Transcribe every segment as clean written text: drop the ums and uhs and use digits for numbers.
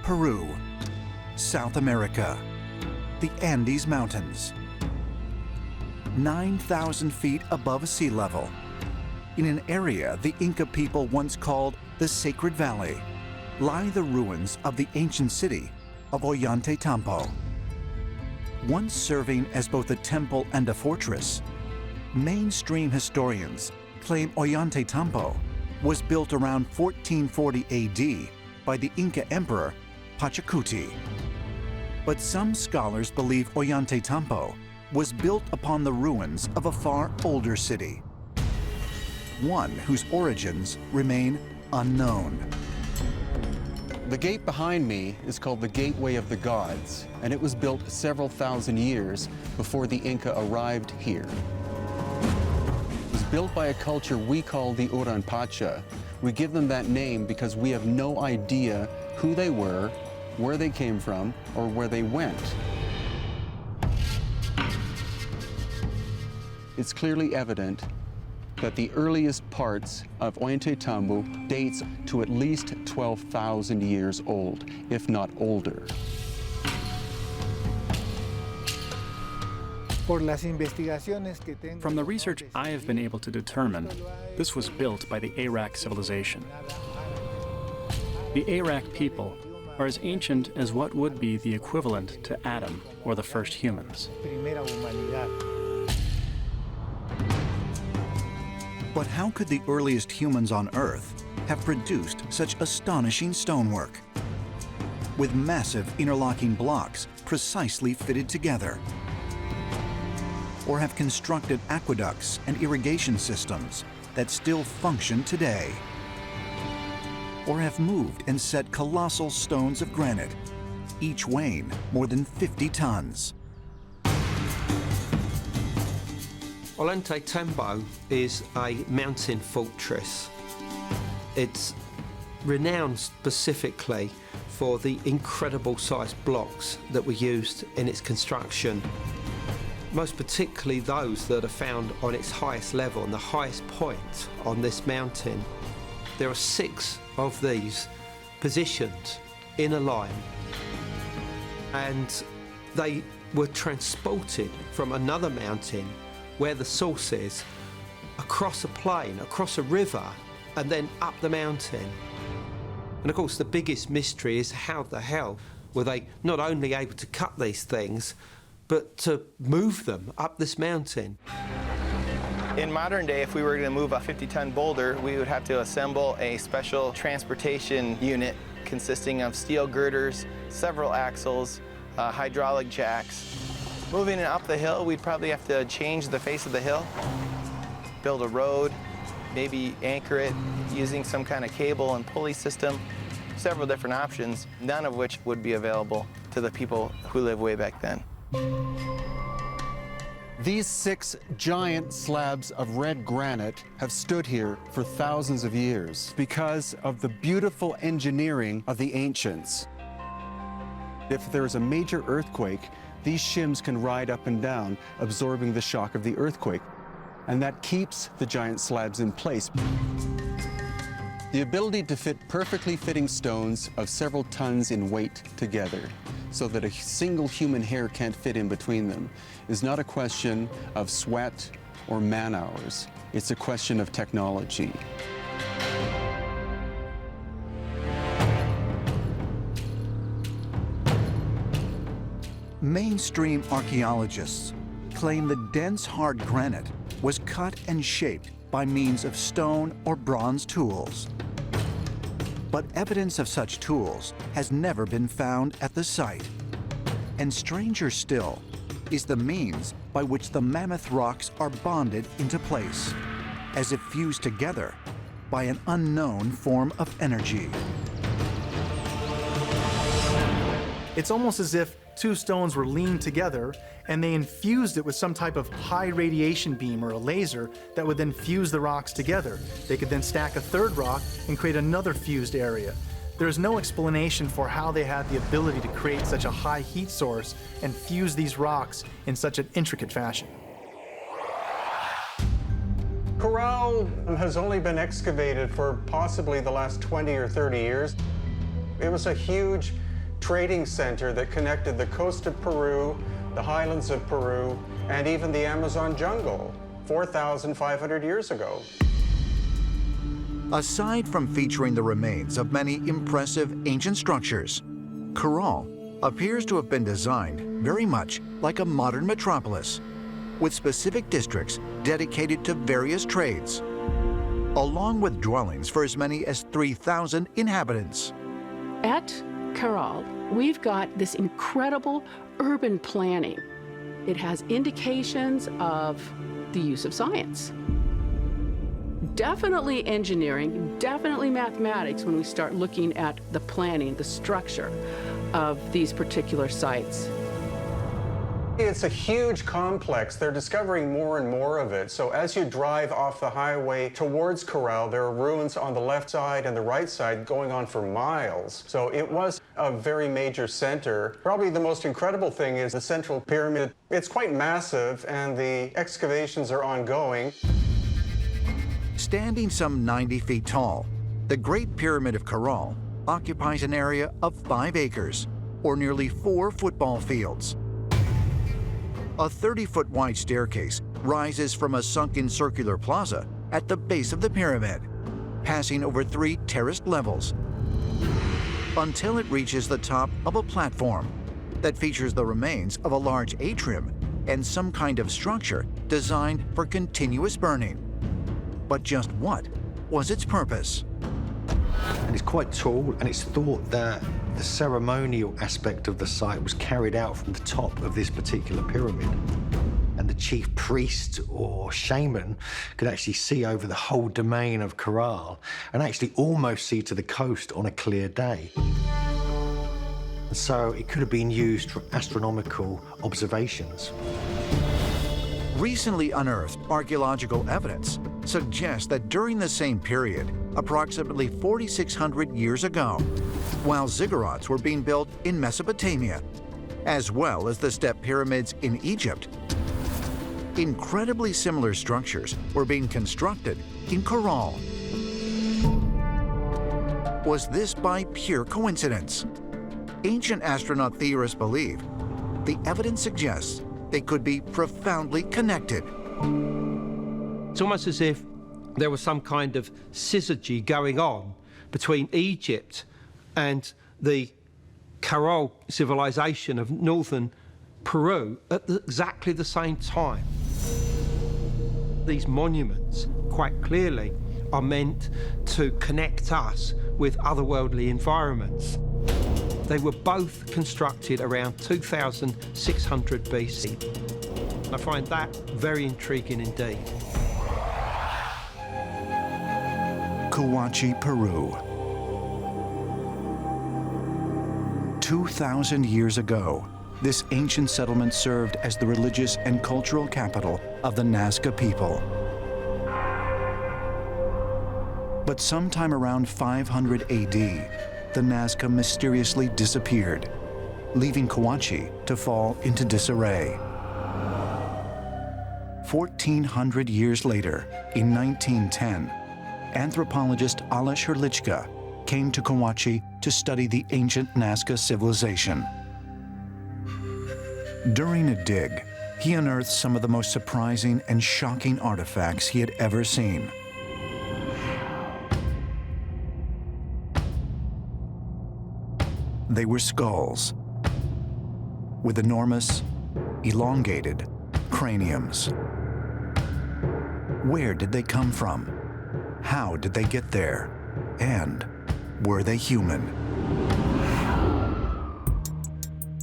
Peru, South America, the Andes Mountains. 9,000 feet above sea level, in an area the Inca people once called the Sacred Valley, lie the ruins of the ancient city of Ollantaytambo. Once serving as both a temple and a fortress, mainstream historians claim Ollantaytambo was built around 1440 AD by the Inca Emperor Pachacuti. But some scholars believe Ollantaytambo was built upon the ruins of a far older city, one whose origins remain unknown. The gate behind me is called the Gateway of the Gods, and it was built several thousand years before the Inca arrived here. It was built by a culture we call the Uranpacha. We give them that name because we have no idea who they were, where they came from, or where they went. It's clearly evident that the earliest parts of Ollantaytambo dates to at least 12,000 years old, if not older. From the research I have been able to determine, this was built by the Arak civilization. The Arak people are as ancient as what would be the equivalent to Adam or the first humans. But how could the earliest humans on Earth have produced such astonishing stonework, with massive interlocking blocks precisely fitted together? Or have constructed aqueducts and irrigation systems that still function today? Or have moved and set colossal stones of granite, each weighing more than 50 tons? Ollantaytambo is a mountain fortress. It's renowned specifically for the incredible sized blocks that were used in its construction, most particularly those that are found on its highest level and the highest point on this mountain. There are 6 of these positioned in a line, and they were transported from another mountain where the source is, across a plain, across a river, and then up the mountain. And of course the biggest mystery is how the hell were they not only able to cut these things, but to move them up this mountain. In modern day, if we were going to move a 50-ton boulder, we would have to assemble a special transportation unit consisting of steel girders, several axles, hydraulic jacks. Moving it up the hill, we'd probably have to change the face of the hill, build a road, maybe anchor it using some kind of cable and pulley system. Several different options, none of which would be available to the people who lived way back then. These 6 giant slabs of red granite have stood here for thousands of years because of the beautiful engineering of the ancients. If there is a major earthquake, these shims can ride up and down, absorbing the shock of the earthquake, and that keeps the giant slabs in place. The ability to fit perfectly fitting stones of several tons in weight together, so that a single human hair can't fit in between them, is not a question of sweat or man hours. It's a question of technology. Mainstream archaeologists claim the dense hard granite was cut and shaped by means of stone or bronze tools. But evidence of such tools has never been found at the site. And stranger still is the means by which the mammoth rocks are bonded into place, as if fused together by an unknown form of energy. It's almost as if 2 stones were leaned together and they infused it with some type of high radiation beam or a laser that would then fuse the rocks together. They could then stack a 3rd rock and create another fused area. There is no explanation for how they had the ability to create such a high heat source and fuse these rocks in such an intricate fashion. Caral has only been excavated for possibly the last 20 or 30 years. It was a huge trading center that connected the coast of Peru, the highlands of Peru, and even the Amazon jungle 4,500 years ago. Aside from featuring the remains of many impressive ancient structures, Caral appears to have been designed very much like a modern metropolis, with specific districts dedicated to various trades, along with dwellings for as many as 3,000 inhabitants. At Caral, we've got this incredible urban planning. It has indications of the use of science. Definitely engineering, definitely mathematics when we start looking at the planning, the structure of these particular sites. It's a huge complex. They're discovering more and more of it. So as you drive off the highway towards Caral, there are ruins on the left side and the right side going on for miles. So it was a very major center. Probably the most incredible thing is the central pyramid. It's quite massive and the excavations are ongoing. Standing some 90 feet tall, the Great Pyramid of Caral occupies an area of 5 acres, or nearly 4 football fields. A 30-foot wide staircase rises from a sunken circular plaza at the base of the pyramid, passing over 3 terraced levels, until it reaches the top of a platform that features the remains of a large atrium and some kind of structure designed for continuous burning. But just what was its purpose? And it's quite tall, and it's thought that the ceremonial aspect of the site was carried out from the top of this particular pyramid. And the chief priest or shaman could actually see over the whole domain of Caral and actually almost see to the coast on a clear day. And so it could have been used for astronomical observations. Recently unearthed archaeological evidence suggests that during the same period, approximately 4,600 years ago, while ziggurats were being built in Mesopotamia, as well as the step pyramids in Egypt, incredibly similar structures were being constructed in Caral. Was this by pure coincidence? Ancient astronaut theorists believe the evidence suggests they could be profoundly connected. It's almost as if there was some kind of syzygy going on between Egypt and the Caral civilization of northern Peru at exactly the same time. These monuments, quite clearly, are meant to connect us with otherworldly environments. They were both constructed around 2600 BC. I find that very intriguing indeed. Cahuachi, Peru. 2,000 years ago, this ancient settlement served as the religious and cultural capital of the Nazca people. But sometime around 500 AD, the Nazca mysteriously disappeared, leaving Cahuachi to fall into disarray. 1,400 years later, in 1910, anthropologist Alois Hurlichka came to Cahuachi to study the ancient Nazca civilization. During a dig, he unearthed some of the most surprising and shocking artifacts he had ever seen. They were skulls with enormous, elongated craniums. Where did they come from? How did they get there? And were they human?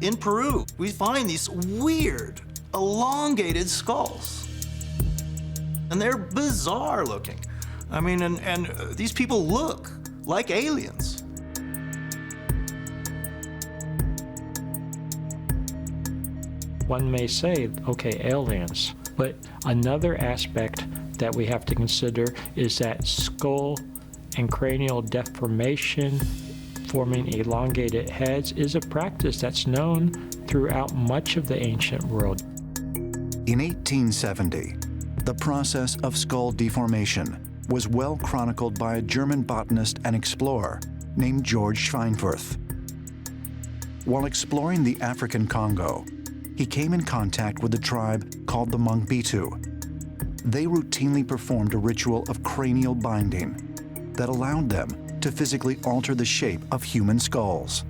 In Peru, we find these weird, elongated skulls. And they're bizarre looking. I mean, and these people look like aliens. One may say, okay, aliens, but another aspect that we have to consider is that skull and cranial deformation forming elongated heads is a practice that's known throughout much of the ancient world. In 1870, the process of skull deformation was well chronicled by a German botanist and explorer named Georg Schweinfurth. While exploring the African Congo, he came in contact with a tribe called the Mongbitu. They routinely performed a ritual of cranial binding that allowed them to physically alter the shape of human skulls.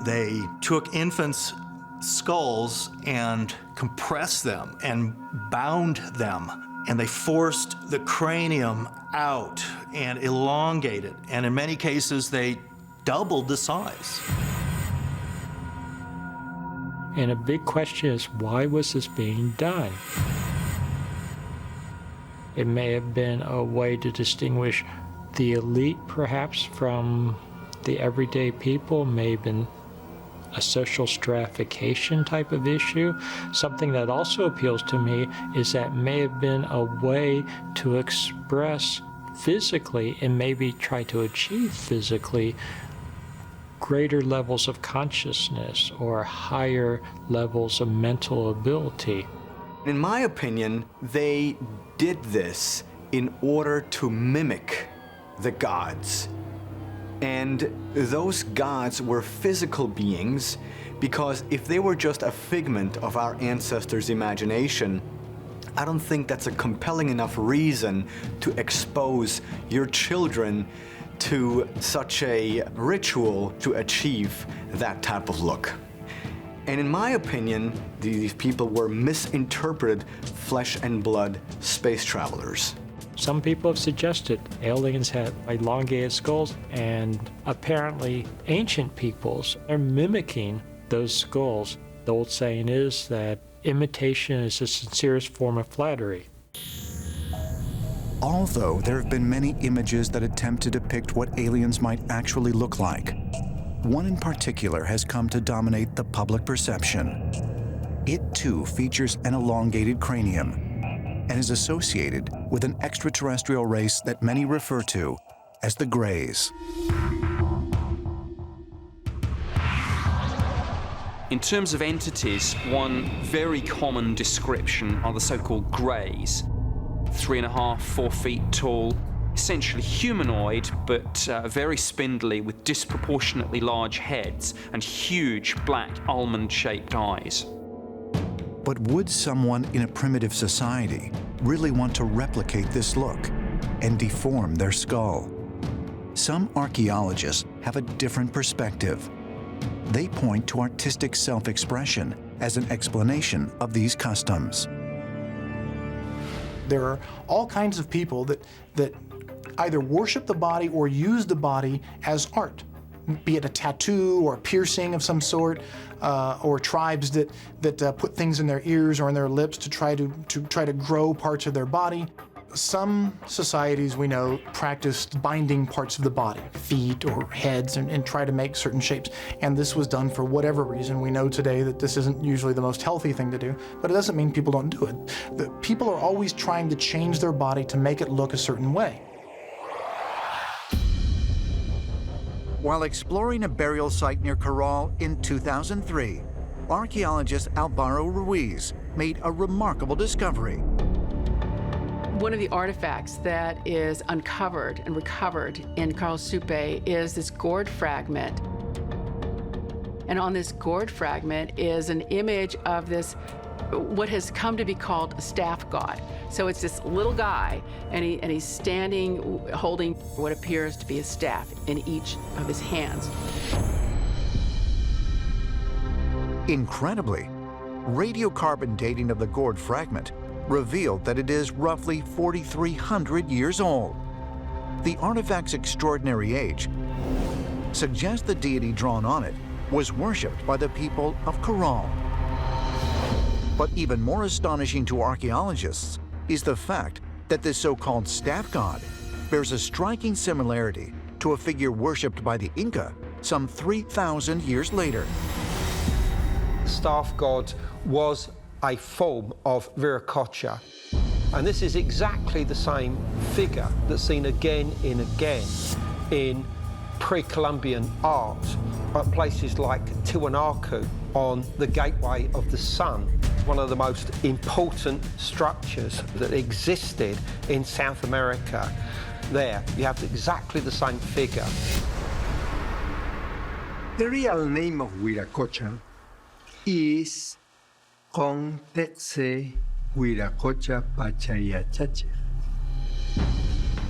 They took infants' skulls and compressed them and bound them, and they forced the cranium out and elongated, and in many cases they doubled the size. And a big question is, why was this being done? It may have been a way to distinguish the elite, perhaps, from the everyday people, may have been a social stratification type of issue. Something that also appeals to me is that may have been a way to express physically and maybe try to achieve physically greater levels of consciousness or higher levels of mental ability. In my opinion, they did this in order to mimic the gods. And those gods were physical beings, because if they were just a figment of our ancestors' imagination, I don't think that's a compelling enough reason to expose your children to such a ritual to achieve that type of look. And in my opinion, these people were misinterpreted flesh and blood space travelers. Some people have suggested aliens had elongated skulls, and apparently ancient peoples are mimicking those skulls. The old saying is that imitation is the sincerest form of flattery. Although there have been many images that attempt to depict what aliens might actually look like, one in particular has come to dominate the public perception. It too features an elongated cranium and is associated with an extraterrestrial race that many refer to as the Greys. In terms of entities, one very common description are the so-called Greys. 3.5, 4 feet tall, essentially humanoid, but very spindly, with disproportionately large heads and huge black almond-shaped eyes. But would someone in a primitive society really want to replicate this look and deform their skull? Some archaeologists have a different perspective. They point to artistic self-expression as an explanation of these customs. There are all kinds of people that either worship the body or use the body as art, be it a tattoo or a piercing of some sort, or tribes that put things in their ears or in their lips to try to grow parts of their body. Some societies we know practiced binding parts of the body, feet or heads, and try to make certain shapes. And this was done for whatever reason. We know today that this isn't usually the most healthy thing to do, but it doesn't mean people don't do it. The people are always trying to change their body to make it look a certain way. While exploring a burial site near Caral in 2003, archaeologist Caral Ruins made a remarkable discovery. One of the artifacts that is uncovered and recovered in Caral Supe is this gourd fragment. And on this gourd fragment is an image of this, what has come to be called a staff god. So it's this little guy, and he's standing, holding what appears to be a staff in each of his hands. Incredibly, radiocarbon dating of the gourd fragment revealed that it is roughly 4,300 years old. The artifact's extraordinary age suggests the deity drawn on it was worshipped by the people of Caral. But even more astonishing to archaeologists is the fact that this so-called staff god bears a striking similarity to a figure worshipped by the Inca some 3,000 years later. The staff god was a form of Viracocha, and this is exactly the same figure that's seen again and again in pre-Columbian art at places like Tiwanaku on the Gateway of the Sun, one of the most important structures that existed in South America there. You have exactly the same figure. The real name of Viracocha is Contetse Viracocha Pachayachache,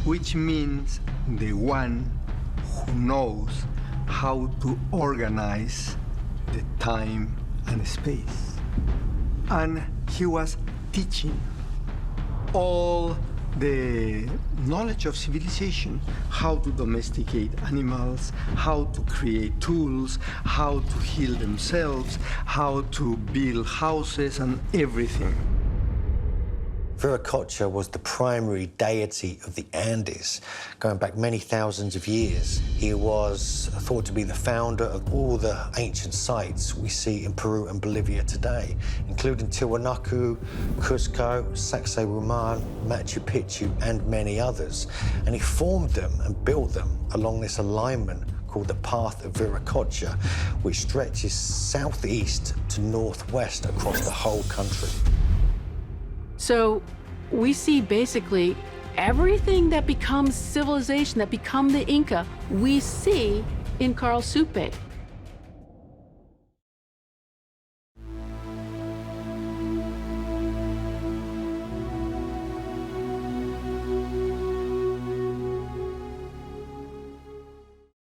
which means the one who knows how to organize the time and space. And he was teaching all the knowledge of civilization, how to domesticate animals, how to create tools, how to heal themselves, how to build houses and everything. Viracocha was the primary deity of the Andes, going back many thousands of years. He was thought to be the founder of all the ancient sites we see in Peru and Bolivia today, including Tiwanaku, Cusco, Sacsayhuaman, Machu Picchu, and many others. And he formed them and built them along this alignment called the Path of Viracocha, which stretches southeast to northwest across the whole country. So we see basically everything that becomes civilization, that become the Inca, we see in Caral Supe.